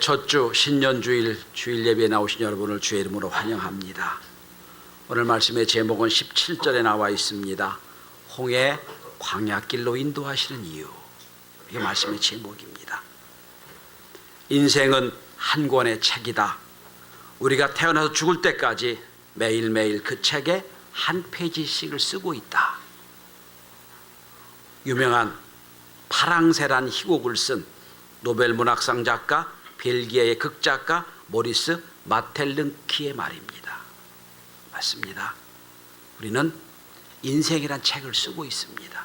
첫 주 신년주일 주일 예배에 나오신 여러분을 주의 이름으로 환영합니다. 오늘 말씀의 제목은 17절에 나와 있습니다. 홍해 광야길로 인도하시는 이유. 이게 말씀의 제목입니다. 인생은 한 권의 책이다. 우리가 태어나서 죽을 때까지 매일매일 그 책에 한 페이지씩을 쓰고 있다. 유명한 파랑새란 희곡을 쓴 노벨 문학상 작가 벨기에의 극작가 모리스 마텔른키의 말입니다. 맞습니다. 우리는 인생이란 책을 쓰고 있습니다.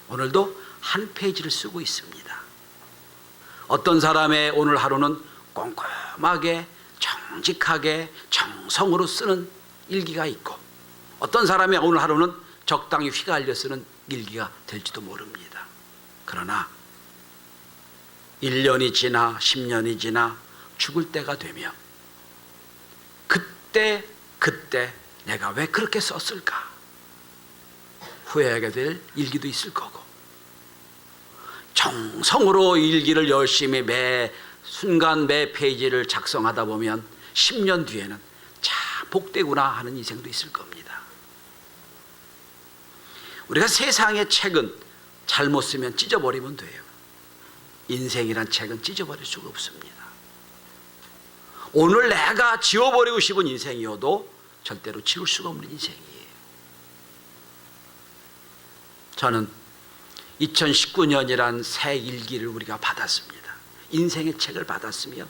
오늘도 한 페이지를 쓰고 있습니다. 어떤 사람의 오늘 하루는 꼼꼼하게 정직하게 정성으로 쓰는 일기가 있고, 어떤 사람의 오늘 하루는 적당히 휘갈려 쓰는 일기가 될지도 모릅니다. 그러나 1년이 지나 10년이 지나 죽을 때가 되면 그때 내가 왜 그렇게 썼을까 후회하게 될 일기도 있을 거고, 정성으로 일기를 열심히 매 순간 매 페이지를 작성하다 보면 10년 뒤에는 참 복되구나 하는 인생도 있을 겁니다. 우리가 세상의 책은 잘못 쓰면 찢어버리면 돼요. 인생이란 책은 찢어버릴 수가 없습니다. 오늘 내가 지워버리고 싶은 인생이어도 절대로 지울 수가 없는 인생이에요. 저는 2019년이란 새 일기를 우리가 받았습니다. 인생의 책을 받았으면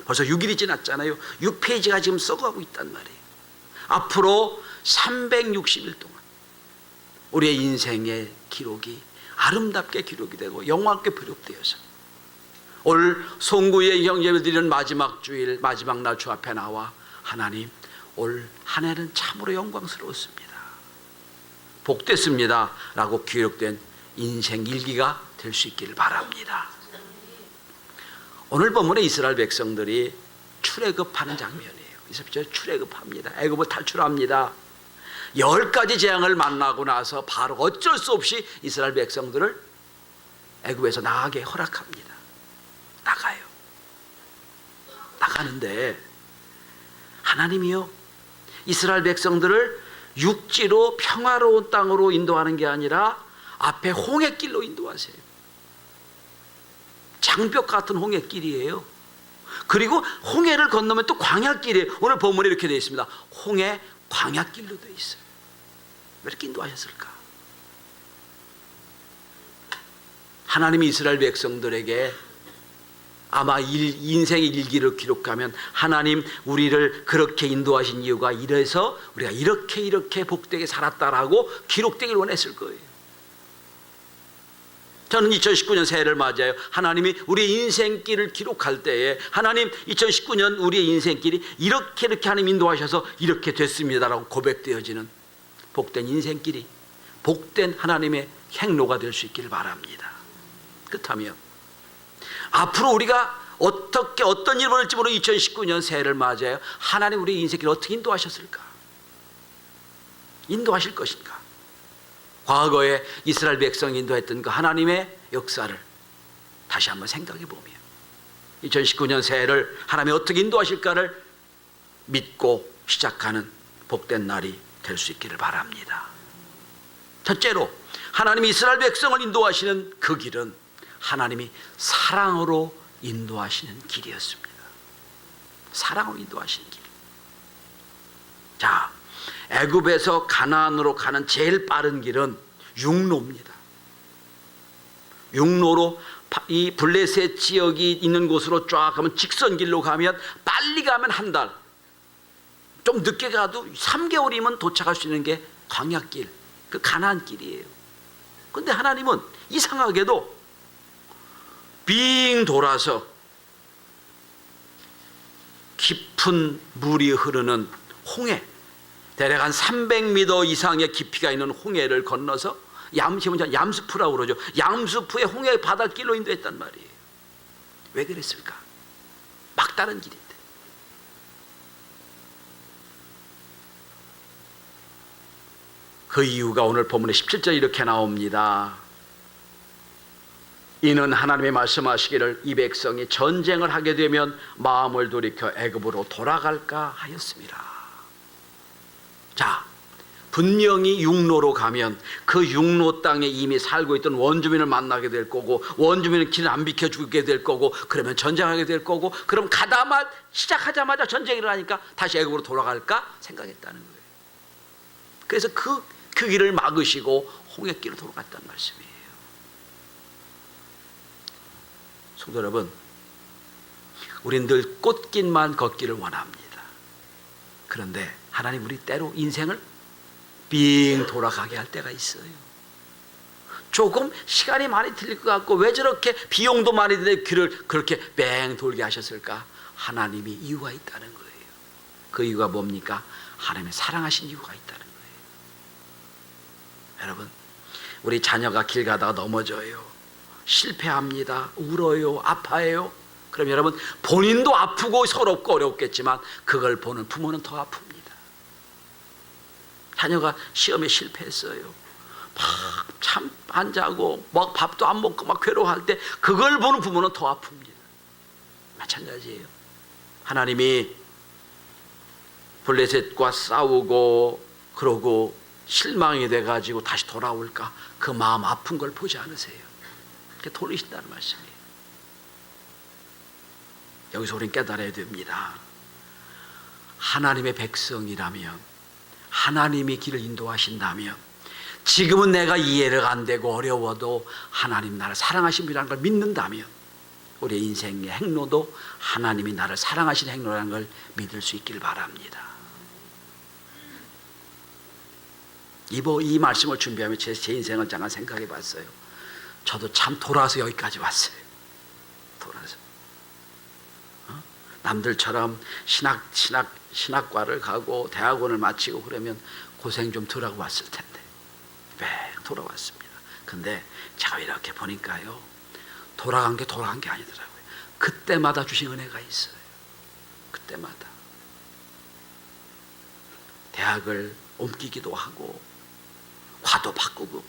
벌써 6일이 지났잖아요. 6페이지가 지금 써가고 있단 말이에요. 앞으로 360일 동안 우리의 인생의 기록이 아름답게 기록이 되고 영광롭게 기록되어서 올 송구의 형제를 드리는 마지막 주일 마지막 날 주 앞에 나와 하나님, 올 한 해는 참으로 영광스러웠습니다, 복됐습니다 라고 기록된 인생 일기가 될 수 있기를 바랍니다. 오늘 본문에 이스라엘 백성들이 출애굽하는 장면이에요. 이스라엘 출애굽합니다. 애굽을 탈출합니다. 10가지 재앙을 만나고 나서 바로 어쩔 수 없이 이스라엘 백성들을 애굽에서 나가게 허락합니다. 나가요. 나가는데 하나님이요, 이스라엘 백성들을 육지로 평화로운 땅으로 인도하는 게 아니라 앞에 홍해길로 인도하세요. 장벽 같은 홍해길이에요. 그리고 홍해를 건너면 또 광야길이에요. 오늘 본문에 이렇게 되어 있습니다. 홍해 광야길로 되어 있어요. 왜 이렇게 인도하셨을까? 하나님이 이스라엘 백성들에게 아마 인생의 일기를 기록하면 하나님 우리를 그렇게 인도하신 이유가 이래서 우리가 이렇게 복되게 살았다라고 기록되길 원했을 거예요. 저는 2019년 새해를 맞아요. 하나님이 우리의 인생길을 기록할 때에 하나님 2019년 우리의 인생길이 이렇게 하나님 인도하셔서 이렇게 됐습니다라고 고백되어지는 복된 인생길이 복된 하나님의 행로가 될 수 있기를 바랍니다. 그렇다면 앞으로 우리가 어떤 일을 벌일지 모르는 2019년 새해를 맞아요. 하나님 우리의 인생길을 어떻게 인도하셨을까? 인도하실 것인가? 과거에 이스라엘 백성이 인도했던 그 하나님의 역사를 다시 한번 생각해 보면 2019년 새해를 하나님이 어떻게 인도하실까를 믿고 시작하는 복된 날이 될 수 있기를 바랍니다. 첫째로 하나님이 이스라엘 백성을 인도하시는 그 길은 하나님이 사랑으로 인도하시는 길이었습니다. 사랑으로 인도하시는 길. 자, 애굽에서 가나안으로 가는 제일 빠른 길은 육로입니다. 육로로 이 블레셋 지역이 있는 곳으로 쫙 가면 직선길로 가면 빨리 가면 한 달, 좀 늦게 가도 3개월이면 도착할 수 있는 게 광야길, 그 가나안 길이에요. 그런데 하나님은 이상하게도 빙 돌아서 깊은 물이 흐르는 홍해, 대략 한 300m 이상의 깊이가 있는 홍해를 건너서 얌수프라고 그러죠. 얌수프의 홍해 바닷길로 인도했단 말이에요. 왜 그랬을까? 막다른 길인데. 그 이유가 오늘 본문의 17절 이렇게 나옵니다. 이는 하나님이 말씀하시기를 이 백성이 전쟁을 하게 되면 마음을 돌이켜 애굽으로 돌아갈까 하였습니다. 자, 분명히 육로로 가면 그 육로 땅에 이미 살고 있던 원주민을 만나게 될 거고, 원주민은 길을 안 비켜주게 될 거고, 그러면 전쟁하게 될 거고, 그럼 시작하자마자 전쟁이 일어나니까 다시 애굽으로 돌아갈까 생각했다는 거예요. 그래서 그 길을 막으시고 홍해길로 돌아갔다는 말씀이에요. 성도 여러분, 우린 늘 꽃길만 걷기를 원합니다. 그런데 하나님 우리 때로 인생을 빙 돌아가게 할 때가 있어요. 조금 시간이 많이 들릴 것 같고, 왜 저렇게 비용도 많이 드는데 길을 그렇게 뱅 돌게 하셨을까? 하나님이 이유가 있다는 거예요. 그 이유가 뭡니까? 하나님의 사랑하신 이유가 있다는 거예요. 여러분, 우리 자녀가 길 가다가 넘어져요. 실패합니다. 울어요. 아파해요. 그럼 여러분, 본인도 아프고 서럽고 어렵겠지만 그걸 보는 부모는 더 아픕니다. 자녀가 시험에 실패했어요. 막 잠 안 자고 막 밥도 안 먹고 막 괴로워할 때 그걸 보는 부모는 더 아픕니다. 마찬가지예요. 하나님이 블레셋과 싸우고 그러고 실망이 돼가지고 다시 돌아올까, 그 마음 아픈 걸 보지 않으세요? 이렇게 돌리신다는 말씀이에요. 여기서 우리는 깨달아야 됩니다. 하나님의 백성이라면, 하나님이 길을 인도하신다면, 지금은 내가 이해가 안 되고 어려워도 하나님 나를 사랑하신 분이라는 걸 믿는다면, 우리의 인생의 행로도 하나님이 나를 사랑하시는 행로라는 걸 믿을 수 있기를 바랍니다. 이 말씀을 준비하며 제 인생을 잠깐 생각해 봤어요. 저도 참 돌아서 여기까지 왔어요. 돌아서 남들처럼 신학과를 가고 대학원을 마치고 그러면 고생 좀 덜 하고 왔을 텐데 왜 돌아왔습니다. 근데 제가 이렇게 보니까요, 돌아간 게 아니더라고요. 그때마다 주신 은혜가 있어요. 그때마다 대학을 옮기기도 하고 과도 바꾸고.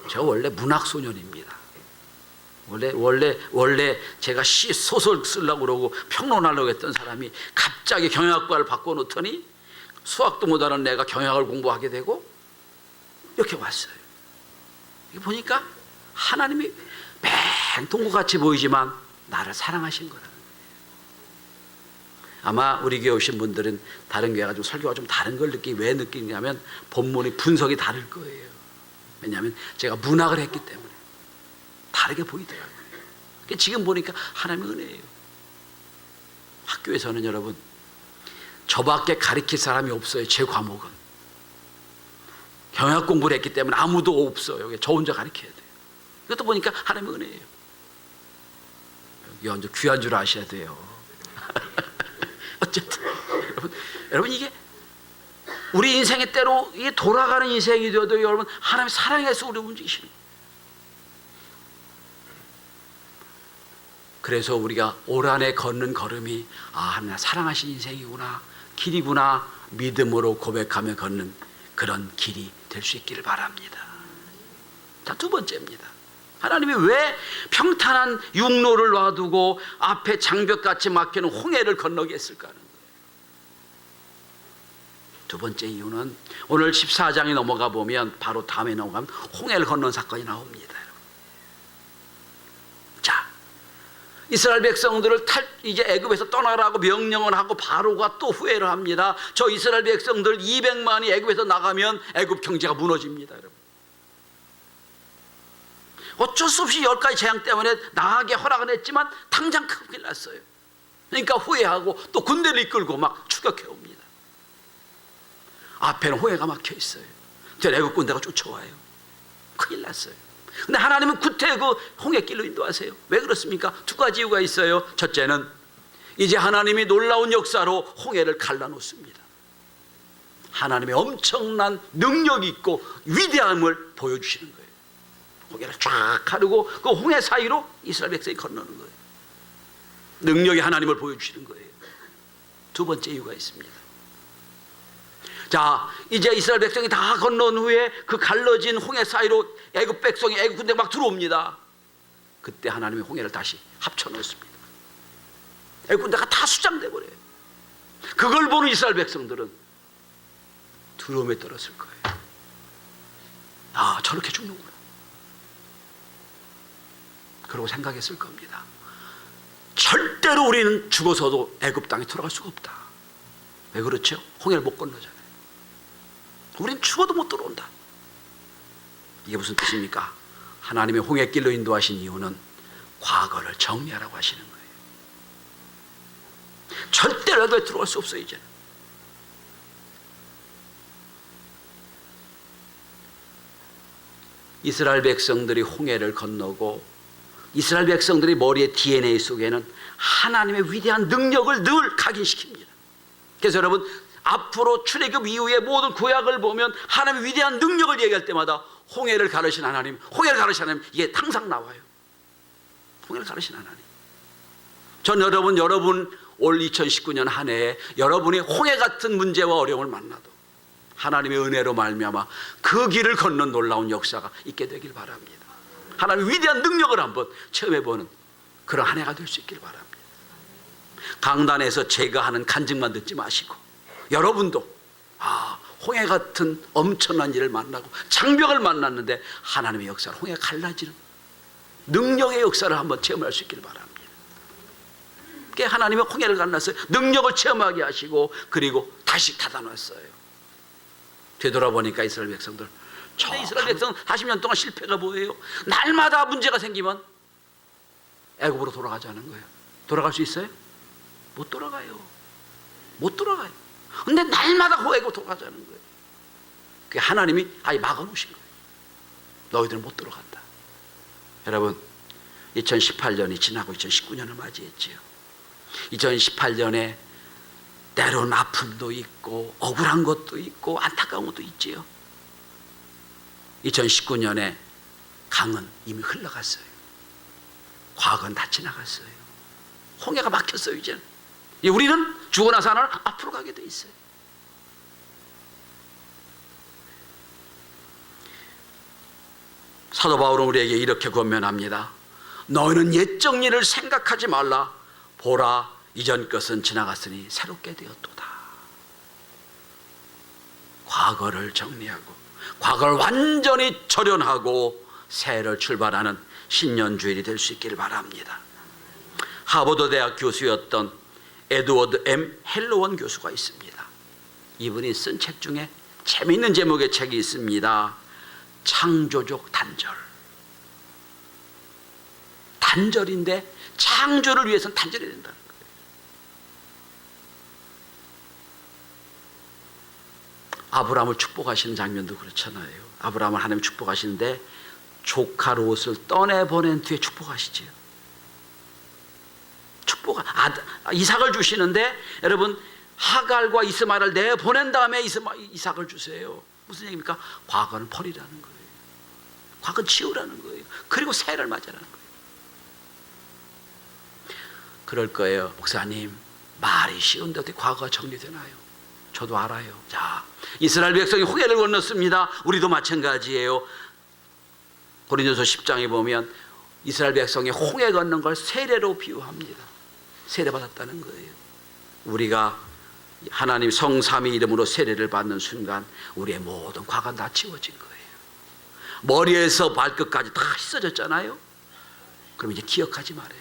제가 원래 문학소년입니다. 원래 제가 소설 쓰려고 그러고 평론하려고 했던 사람이 갑자기 경영학과를 바꿔놓더니 수학도 못하는 내가 경영학을 공부하게 되고 이렇게 왔어요. 이거 보니까 하나님이 맹통구같이 보이지만 나를 사랑하신 거라는 거예요. 아마 우리 교회 오신 분들은 다른 교회가 좀 설교가 좀 다른 걸 왜 느끼냐면 본문의 분석이 다를 거예요. 왜냐하면 제가 문학을 했기 때문에 다르게 보이더라고요. 지금 보니까 하나님의 은혜예요. 학교에서는 여러분, 저밖에 가르칠 사람이 없어요. 제 과목은 경영학 공부를 했기 때문에 아무도 없어요. 저 혼자 가르쳐야 돼요. 이것도 보니까 하나님의 은혜예요. 여기 완전 귀한 줄 아셔야 돼요. 어쨌든 여러분 이게 우리 인생의 때로 이게 돌아가는 인생이 되어도 여러분 하나님의 사랑에서 우리 움직이시는 거예요. 그래서 우리가 올 한해 걷는 걸음이 하나님 사랑하신 인생이구나, 길이구나, 믿음으로 고백하며 걷는 그런 길이 될 수 있기를 바랍니다. 자, 두 번째입니다. 하나님이 왜 평탄한 육로를 놔두고 앞에 장벽같이 막히는 홍해를 건너게 했을까 하는 거예요. 두 번째 이유는 오늘 14장에 넘어가 보면, 바로 다음에 넘어가면 홍해를 건넌 사건이 나옵니다. 자, 이스라엘 백성들을 이제 애굽에서 떠나라고 명령을 하고 바로가 또 후회를 합니다. 저 이스라엘 백성들 200만이 애굽에서 나가면 애굽 경제가 무너집니다. 여러분, 어쩔 수 없이 10가지 재앙 때문에 나가게 허락은 했지만 당장 큰일 났어요. 그러니까 후회하고 또 군대를 이끌고 막 추격해 옵니다. 앞에는 홍해가 막혀 있어요. 저 애굽 군대가 쫓아와요. 큰일 났어요. 근데 하나님은 구태 그 홍해길로 인도하세요. 왜 그렇습니까? 두 가지 이유가 있어요. 첫째는 이제 하나님이 놀라운 역사로 홍해를 갈라놓습니다. 하나님의 엄청난 능력이 있고 위대함을 보여주시는 거예요. 홍해를 쫙 가르고 그 홍해 사이로 이스라엘 백성이 건너는 거예요. 능력이 하나님을 보여주시는 거예요. 두 번째 이유가 있습니다. 자, 이제 이스라엘 백성이 다 건넌 후에 그 갈라진 홍해 사이로 애굽 백성이 애굽 군대가 막 들어옵니다. 그때 하나님이 홍해를 다시 합쳐놓습니다. 애굽군대가 다 수장돼 버려요. 그걸 보는 이스라엘 백성들은 두려움에 떨었을 거예요. 아, 저렇게 죽는구나. 그러고 생각했을 겁니다. 절대로 우리는 죽어서도 애굽 땅에 들어갈 수가 없다. 왜 그렇죠? 홍해를 못 건너잖아요. 우린 죽어도 못 들어온다. 이게 무슨 뜻입니까? 하나님의 홍해길로 인도하신 이유는 과거를 정리하라고 하시는 거예요. 절대로 애굽에 들어갈 수 없어요. 이제는. 이스라엘 백성들이 홍해를 건너고 이스라엘 백성들이 머리의 DNA 속에는 하나님의 위대한 능력을 늘 각인시킵니다. 그래서 여러분, 앞으로 출애굽 이후의 모든 구약을 보면 하나님의 위대한 능력을 얘기할 때마다 홍해를 가르신 하나님, 홍해를 가르신 하나님, 이게 항상 나와요. 홍해를 가르신 하나님. 전 여러분 올 2019년 한 해에 여러분이 홍해 같은 문제와 어려움을 만나도 하나님의 은혜로 말미암아 그 길을 걷는 놀라운 역사가 있게 되길 바랍니다. 하나님의 위대한 능력을 한번 체험해보는 그런 한 해가 될 수 있길 바랍니다. 강단에서 제가 하는 간증만 듣지 마시고 여러분도 홍해 같은 엄청난 일을 만나고 장벽을 만났는데 하나님의 역사를 홍해가 갈라지는 능력의 역사를 한번 체험할 수 있길 바랍니다. 하나님의 홍해를 갈라서 능력을 체험하게 하시고 그리고 다시 닫아놨어요. 되돌아보니까 이스라엘 백성들, 이스라엘 백성 40년 동안 실패가 뭐예요? 날마다 문제가 생기면 애굽으로 돌아가자는 거예요. 돌아갈 수 있어요? 못 돌아가요. 못 돌아가요. 근데 날마다 애굽으로 돌아가자는 거예요. 그게 하나님이 아예 막아놓으신 거예요. 너희들은 못 돌아간다. 여러분, 2018년이 지나고 2019년을 맞이했지요. 2018년에 때로는 아픔도 있고 억울한 것도 있고 안타까운 것도 있지요. 2019년에 강은 이미 흘러갔어요. 과거는 다 지나갔어요. 홍해가 막혔어요. 이제는 우리는 죽고 나서 하나는 앞으로 가게 돼 있어요. 사도 바울은 우리에게 이렇게 권면합니다. 너희는 옛적 일을 생각하지 말라. 보라, 이전 것은 지나갔으니 새롭게 되었도다. 과거를 정리하고 과거를 완전히 절연하고 새해를 출발하는 신년주일이 될 수 있기를 바랍니다. 하버드 대학 교수였던 에드워드 M. 헬로원 교수가 있습니다. 이분이 쓴 책 중에 재미있는 제목의 책이 있습니다. 창조적 단절. 단절인데 창조를 위해서는 단절이 된다는 거예요. 아브라함을 축복하시는 장면도 그렇잖아요. 아브라함을 하나님 축복하시는데 조카 롯을 떠내보낸 뒤에 축복하시지요. 이삭을 주시는데 여러분, 하갈과 이스마엘을 내보낸 다음에 이삭을 주세요. 무슨 얘기입니까? 과거는 버리라는 거예요. 과거는 지우라는 거예요. 그리고 새해를 맞이하라는 거예요. 그럴 거예요. 목사님, 말이 쉬운데 어떻게 과거가 정리되나요? 저도 알아요. 자, 이스라엘 백성이 홍해를 건넜습니다. 우리도 마찬가지예요. 고린도서 10장에 보면 이스라엘 백성이 홍해 건넌 걸 세례로 비유합니다. 세례받았다는 거예요. 우리가 하나님 성삼위 이름으로 세례를 받는 순간 우리의 모든 과거가 다 지워진 거예요. 머리에서 발끝까지 다 씻어졌잖아요. 그럼 이제 기억하지 말아야 돼요.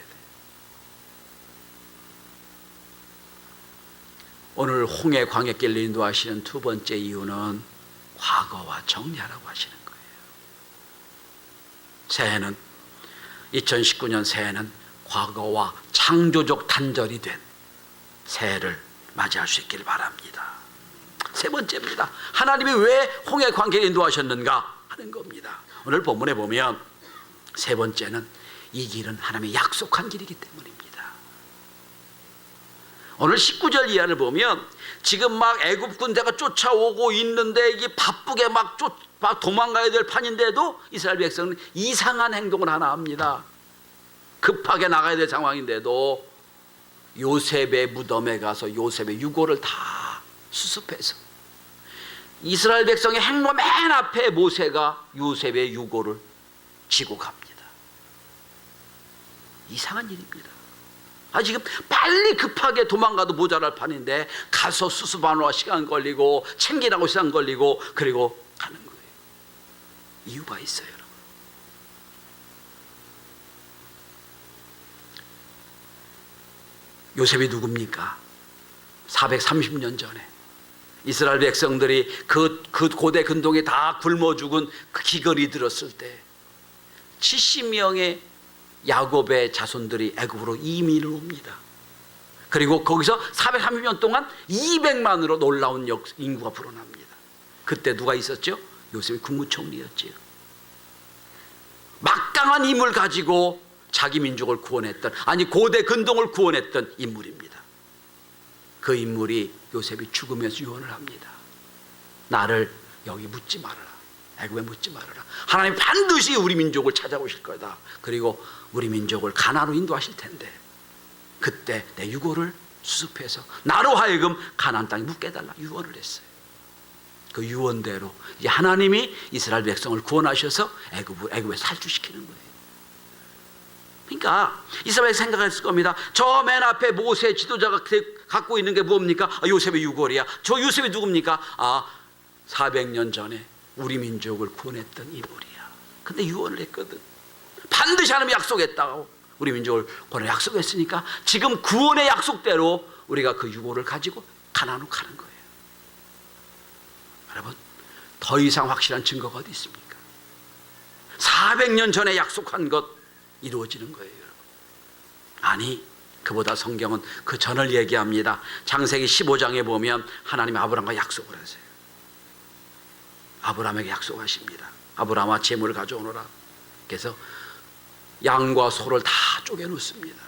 오늘 홍해 광야길로 인도하시는 두 번째 이유는 과거와 정리하라고 하시는 거예요. 새해는 2019년 새해는 과거와 창조적 단절이 된 새해를 맞이할 수 있기를 바랍니다. 세 번째입니다. 하나님이 왜 홍해 광야길로 인도하셨는가 하는 겁니다. 오늘 본문에 보면 세 번째는 이 길은 하나님의 약속한 길이기 때문입니다. 오늘 19절 이하를 보면 지금 막 애굽 군대가 쫓아오고 있는데 이게 바쁘게 막 도망가야 될 판인데도 이스라엘 백성은 이상한 행동을 하나 합니다. 급하게 나가야 될 상황인데도 요셉의 무덤에 가서 요셉의 유골을 다 수습해서 이스라엘 백성의 행로 맨 앞에 모세가 요셉의 유골을 지고 갑니다. 이상한 일입니다. 지금 빨리 급하게 도망가도 모자랄 판인데 가서 수습하느라 시간 걸리고 챙기라고 시간 걸리고 그리고 가는 거예요. 이유가 있어요, 여러분. 요셉이 누굽니까? 430년 전에 이스라엘 백성들이 그 고대 근동에 다 굶어 죽은 그 기근이 들었을 때 70명의 야곱의 자손들이 애굽으로 이민을 옵니다. 그리고 거기서 430년 동안 200만으로 놀라운 인구가 불어납니다. 그때 누가 있었죠? 요셉이 국무총리였지요. 막강한 힘을 가지고 자기 민족을 구원했던, 고대 근동을 구원했던 인물입니다. 그 인물이 요셉이 죽으면서 유언을 합니다. 나를 여기 묻지 말아라. 애굽에 묻지 말아라. 하나님 반드시 우리 민족을 찾아오실 거다. 그리고 우리 민족을 가나안으로 인도하실 텐데 그때 내 유고를 수습해서 나로 하여금 가나안 땅에 묻게 해달라 유언을 했어요. 그 유언대로 이제 하나님이 이스라엘 백성을 구원하셔서 애굽에서 탈출시키는 거예요. 그러니까 이스라엘 생각했을 겁니다. 저 맨 앞에 모세 지도자가 갖고 있는 게 뭡니까? 요셉의 유골이야. 저 요셉이 누굽니까? 400년 전에 우리 민족을 구원했던 인물이야. 근데 유언을 했거든. 반드시 하나님이 약속했다고 우리 민족을 구원을 약속했으니까 지금 구원의 약속대로 우리가 그 유골을 가지고 가나안으로 가는 거예요. 여러분, 더 이상 확실한 증거가 어디 있습니까? 400년 전에 약속한 것 이루어지는 거예요, 여러분. 아니, 그보다 성경은 그 전을 얘기합니다. 창세기 15장에 보면 하나님이 아브라함과 약속을 하세요. 아브라함에게 약속하십니다. 아브라함아, 재물을 가져오너라. 그래서 양과 소를 다 쪼개놓습니다.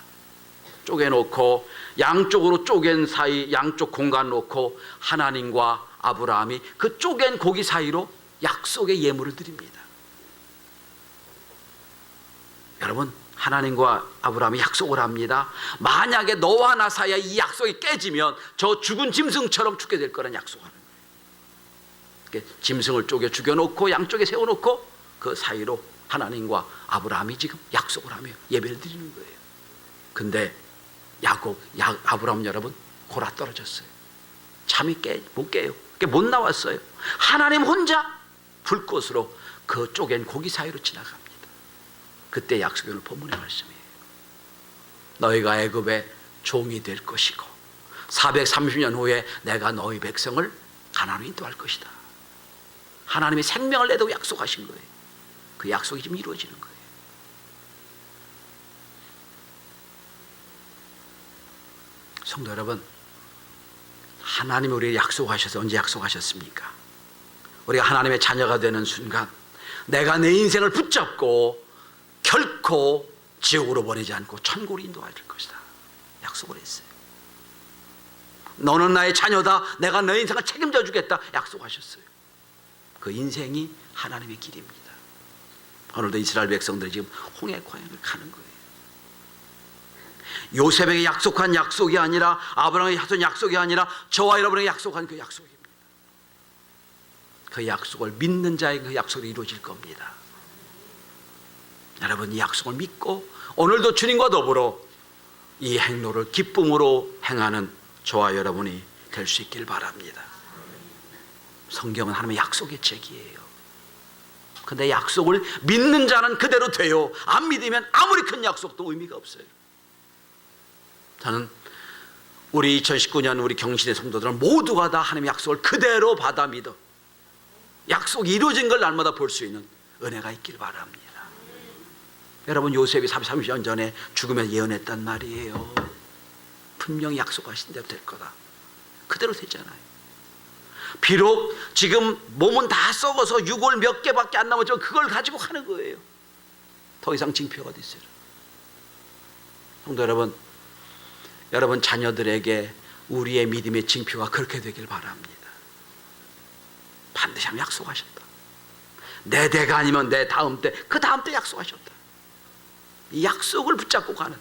쪼개놓고 양쪽으로 쪼갠 사이 양쪽 공간 놓고 하나님과 아브라함이 그 쪼갠 고기 사이로 약속의 예물을 드립니다. 여러분, 하나님과 아브라함이 약속을 합니다. 만약에 너와 나 사이에 이 약속이 깨지면 저 죽은 짐승처럼 죽게 될 거라는 약속하는 거예요. 짐승을 쪼개 죽여놓고 양쪽에 세워놓고 그 사이로 하나님과 아브라함이 지금 약속을 하며 예배를 드리는 거예요. 근데 아브라함 여러분 골아 떨어졌어요. 잠이 못 깨요. 못 나왔어요. 하나님 혼자 불꽃으로 그 쪼갠 고기 사이로 지나갑니다. 그때 약속의 본문의 말씀이에요. 너희가 애굽의 종이 될 것이고 430년 후에 내가 너희 백성을 가나안으로 인도할 것이다. 하나님이 생명을 내다고 약속하신 거예요. 그 약속이 지금 이루어지는 거예요. 성도 여러분, 하나님이 우리에게 약속하셔서 언제 약속하셨습니까? 우리가 하나님의 자녀가 되는 순간 내가 내 인생을 붙잡고 결코 지옥으로 보내지 않고 천국으로 인도할 것이다 약속을 했어요. 너는 나의 자녀다. 내가 너의 인생을 책임져 주겠다 약속하셨어요. 그 인생이 하나님의 길입니다. 오늘도 이스라엘 백성들이 지금 홍해 광야를 가는 거예요. 요셉에게 약속한 약속이 아니라 아브라함에게 약속한 약속이 아니라 저와 여러분에게 약속한 그 약속입니다. 그 약속을 믿는 자에게 그 약속이 이루어질 겁니다. 여러분, 이 약속을 믿고 오늘도 주님과 더불어 이 행로를 기쁨으로 행하는 저와 여러분이 될 수 있길 바랍니다. 성경은 하나님의 약속의 책이에요. 근데 약속을 믿는 자는 그대로 돼요. 안 믿으면 아무리 큰 약속도 의미가 없어요. 저는 우리 2019년 우리 경신의 성도들은 모두가 다 하나님의 약속을 그대로 받아 믿어 약속이 이루어진 걸 날마다 볼 수 있는 은혜가 있길 바랍니다. 여러분, 요셉이 30년 전에 죽으면 예언했단 말이에요. 분명히 약속하신 대로 될 거다. 그대로 됐잖아요. 비록 지금 몸은 다 썩어서 유골 몇 개밖에 안 남았지만 그걸 가지고 하는 거예요. 더 이상 징표가 어디 있어요? 성도 여러분, 여러분 자녀들에게 우리의 믿음의 징표가 그렇게 되길 바랍니다. 반드시 하면 약속하셨다. 내 대가 아니면 내 다음 때, 그 다음 때 약속하셨다. 이 약속을 붙잡고 가는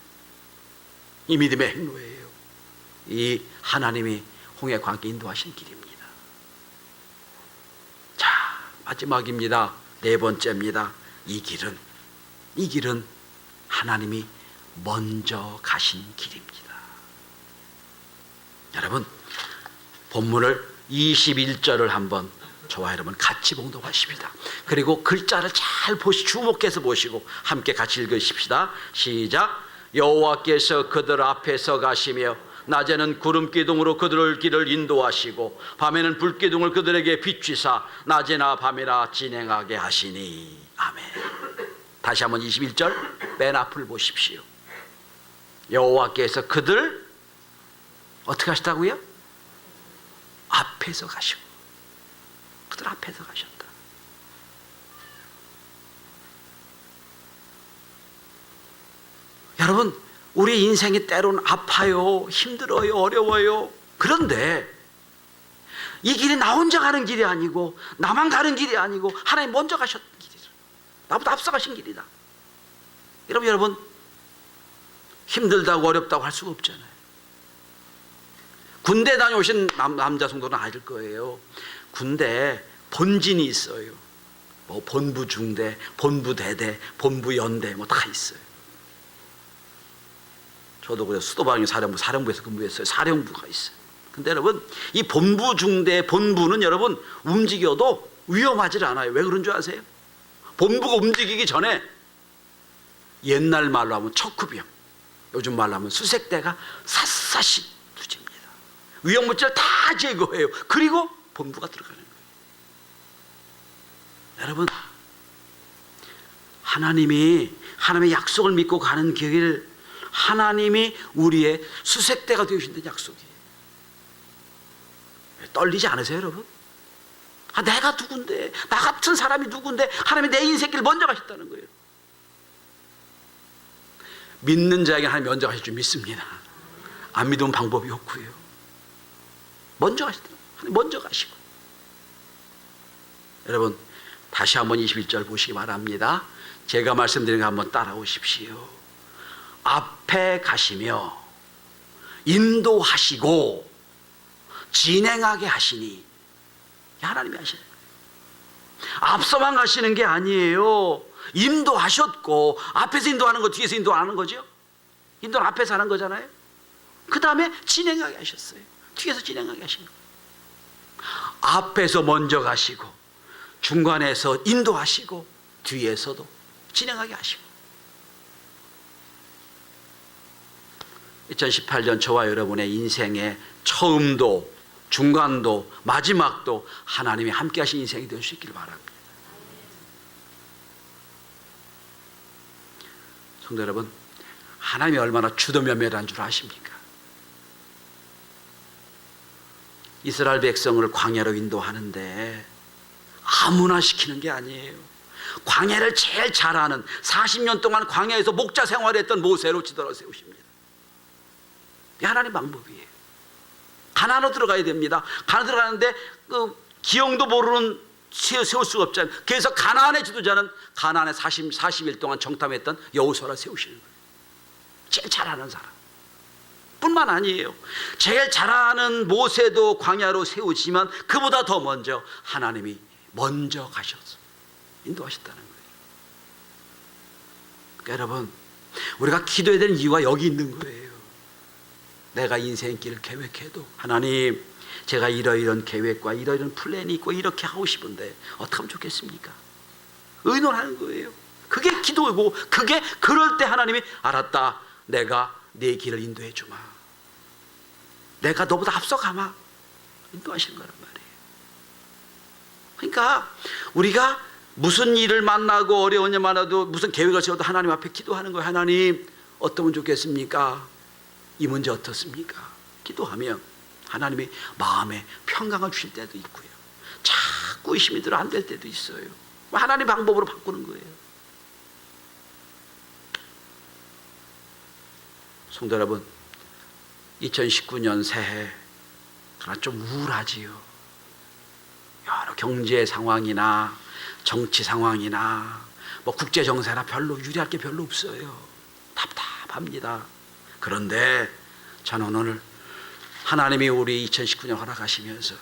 이 믿음의 행로예요. 이 하나님이 홍해 광야에 인도하신 길입니다. 자, 마지막입니다. 네 번째입니다. 이 길은 하나님이 먼저 가신 길입니다. 여러분, 본문을 21절을 한번 저와 여러분 같이 봉독하십니다. 그리고 글자를 잘 주목해서 보시고 함께 같이 읽으십시다. 시작. 여호와께서 그들 앞에서 가시며 낮에는 구름 기둥으로 그들의 길을 인도하시고 밤에는 불 기둥을 그들에게 비추사 낮이나 밤이나 진행하게 하시니. 아멘. 다시 한번 21절 맨 앞을 보십시오. 여호와께서 그들 어떻게 하시다고요? 앞에서 가시고. 그들 앞에서 가셨다. 여러분, 우리 인생이 때로는 아파요, 힘들어요, 어려워요. 그런데 이 길이 나 혼자 가는 길이 아니고 나만 가는 길이 아니고 하나님 먼저 가셨던 길이다. 나보다 앞서가신 길이다. 여러분 힘들다고 어렵다고 할 수가 없잖아요. 군대 다녀오신 남자 성도는 아실 거예요. 군대 본진이 있어요. 뭐 본부 중대, 본부 대대, 본부 연대 뭐 다 있어요. 저도 그래서 수도방위 사령부에서 근무했어요. 사령부가 있어요. 근데 여러분, 이 본부 중대, 본부는 여러분 움직여도 위험하지 않아요. 왜 그런 줄 아세요? 본부가 움직이기 전에 옛날 말로 하면 척후병, 요즘 말로 하면 수색대가 샅샅이 두집니다. 위험물질 다 제거해요. 그리고 본부가 들어가는 거예요. 여러분, 하나님의 약속을 믿고 가는 길, 하나님이 우리의 수색대가 되어주신다는 약속이에요. 떨리지 않으세요, 여러분? 내가 누군데, 나 같은 사람이 누군데 하나님이 내 인생길 먼저 가셨다는 거예요. 믿는 자에게 하나님 먼저 가실 줄 믿습니다. 안 믿으면 방법이 없고요. 먼저 가셨다. 하나님 먼저 가시고. 여러분, 다시 한번 21절 보시기 바랍니다. 제가 말씀드린 거 한번 따라오십시오. 앞에 가시며 인도하시고 진행하게 하시니. 하나님이 하시는 거예요. 앞서만 가시는 게 아니에요. 인도하셨고, 앞에서 인도하는 거 뒤에서 인도하는 거죠. 인도는 앞에서 하는 거잖아요. 그 다음에 진행하게 하셨어요. 뒤에서 진행하게 하신 거예요. 앞에서 먼저 가시고 중간에서 인도하시고 뒤에서도 진행하게 하시고. 2018년 저와 여러분의 인생의 처음도 중간도 마지막도 하나님이 함께 하신 인생이 될 수 있기를 바랍니다. 성도 여러분, 하나님이 얼마나 주도면밀한 줄 아십니까? 이스라엘 백성을 광야로 인도하는데 아무나 시키는 게 아니에요. 광야를 제일 잘 아는 40년 동안 광야에서 목자 생활했던 모세로 지도를 세우십니다. 이게 하나님 방법이에요. 가나안으로 들어가야 됩니다. 가나안 들어가는데 기형도 모르는 세울 수가 없잖아요. 그래서 가나안의 지도자는 가나안에 40일 동안 정탐했던 여호수아를 세우시는 거예요. 제일 잘하는 사람 뿐만 아니에요. 제일 잘하는 모세도 광야로 세우지만 그보다 더 먼저 하나님이 먼저 가셔서 인도하셨다는 거예요. 그러니까 여러분, 우리가 기도해야 되는 이유가 여기 있는 거예요. 내가 인생길을 계획해도 하나님, 제가 이러이런 계획과 이러이런 플랜이 있고 이렇게 하고 싶은데 어떻게 하면 좋겠습니까? 의논하는 거예요. 그게 기도이고, 그게 그럴 때 하나님이 알았다, 내가 네 길을 인도해 주마, 내가 너보다 앞서가마, 인도하시는 거란 말이에요. 그러니까 우리가 무슨 일을 만나고 어려운 일 만나도 무슨 계획을 세워도 하나님 앞에 기도하는 거예요. 하나님, 어떠면 좋겠습니까? 이 문제 어떻습니까? 기도하면 하나님이 마음에 평강을 주실 때도 있고요, 자꾸 의심이 들어 안 될 때도 있어요. 하나님 방법으로 바꾸는 거예요. 성도 여러분, 2019년 새해 그러나 좀 우울하지요. 여러 경제 상황이나 정치 상황이나 뭐 국제 정세나 별로 유리할 게 별로 없어요. 답답합니다. 그런데 저는 오늘 하나님이 우리 2019년 허락하시면서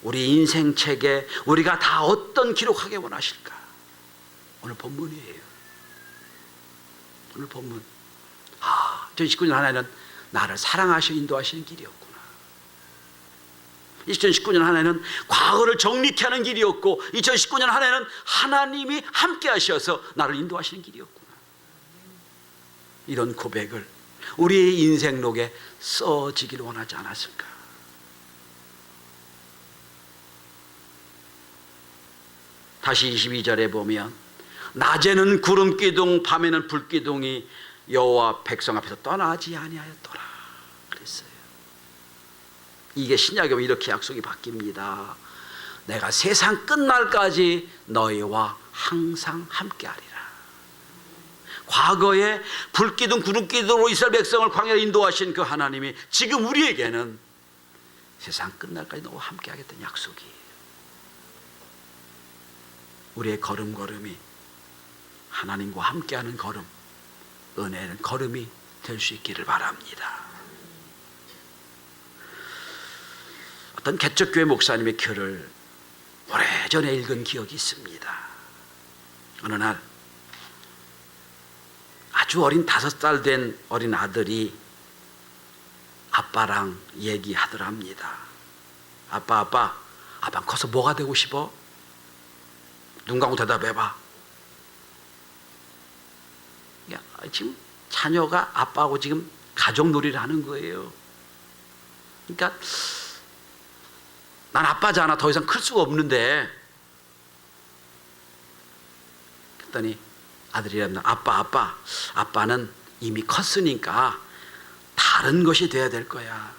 우리 인생책에 우리가 다 어떤 기록하게 원하실까? 오늘 본문이에요. 오늘 본문. 2019년 한 해는 나를 사랑하시어 인도하시는 길이었구나. 2019년 한 해는 과거를 정립케 하는 길이었고 2019년 한 해는 하나님이 함께 하셔서 나를 인도하시는 길이었구나. 이런 고백을 우리의 인생록에 써지기를 원하지 않았을까? 다시 22절에 보면 낮에는 구름기둥 밤에는 불기둥이 여호와 백성 앞에서 떠나지 아니하였더라 그랬어요. 이게 신약에 보면 이렇게 약속이 바뀝니다. 내가 세상 끝날까지 너희와 항상 함께하리라. 과거에 불기둥 구름기둥으로 이스라엘 백성을 광야로 인도하신 그 하나님이 지금 우리에게는 세상 끝날까지 너와 함께하겠다는 약속이에요. 우리의 걸음걸음이 하나님과 함께하는 걸음, 은혜는 걸음이 될 수 있기를 바랍니다. 어떤 개척교회 목사님의 글을 오래전에 읽은 기억이 있습니다. 어느 날 아주 어린 5살 된 어린 아들이 아빠랑 얘기하더랍니다. 아빠 커서 뭐가 되고 싶어? 눈 감고 대답해봐. 지금 자녀가 아빠하고 지금 가족놀이를 하는 거예요. 그러니까 난 아빠잖아. 더 이상 클 수가 없는데. 그랬더니 아들이 아빠는 이미 컸으니까 다른 것이 돼야 될 거야.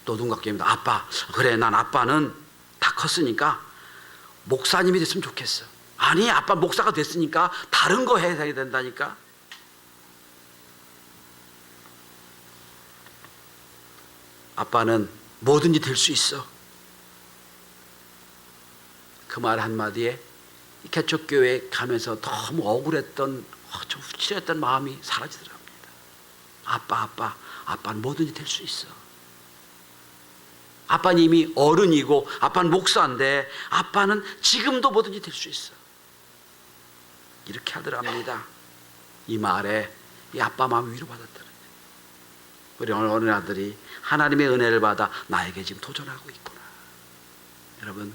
또 눈 감고 얘기합니다. 아빠, 그래, 난 아빠는 다 컸으니까 목사님이 됐으면 좋겠어. 아니, 아빠 목사가 됐으니까 다른 거 해야 된다니까. 아빠는 뭐든지 될 수 있어. 그 말 한마디에 개척교회에 가면서 너무 억울했던, 좀 후칠했던 마음이 사라지더랍니다. 아빠는 뭐든지 될 수 있어. 아빠는 이미 어른이고 아빠는 목사인데 아빠는 지금도 뭐든지 될 수 있어. 이렇게 하더랍니다. 이 말에 이 아빠 마음이 위로받았더래요. 우리 어린 아들이 하나님의 은혜를 받아 나에게 지금 도전하고 있구나. 여러분,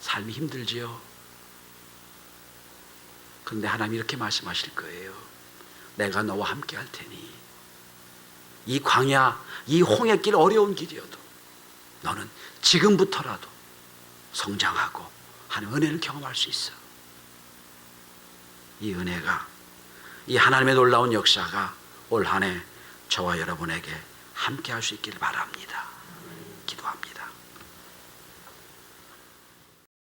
삶이 힘들지요. 그런데 하나님이 이렇게 말씀하실 거예요. 내가 너와 함께 할 테니 이 광야, 이 홍해길 어려운 길이어도 너는 지금부터라도 성장하고 하는 은혜를 경험할 수 있어. 이 은혜가, 이 하나님의 놀라운 역사가 올 한 해 저와 여러분에게 함께 할 수 있기를 바랍니다. 기도합니다.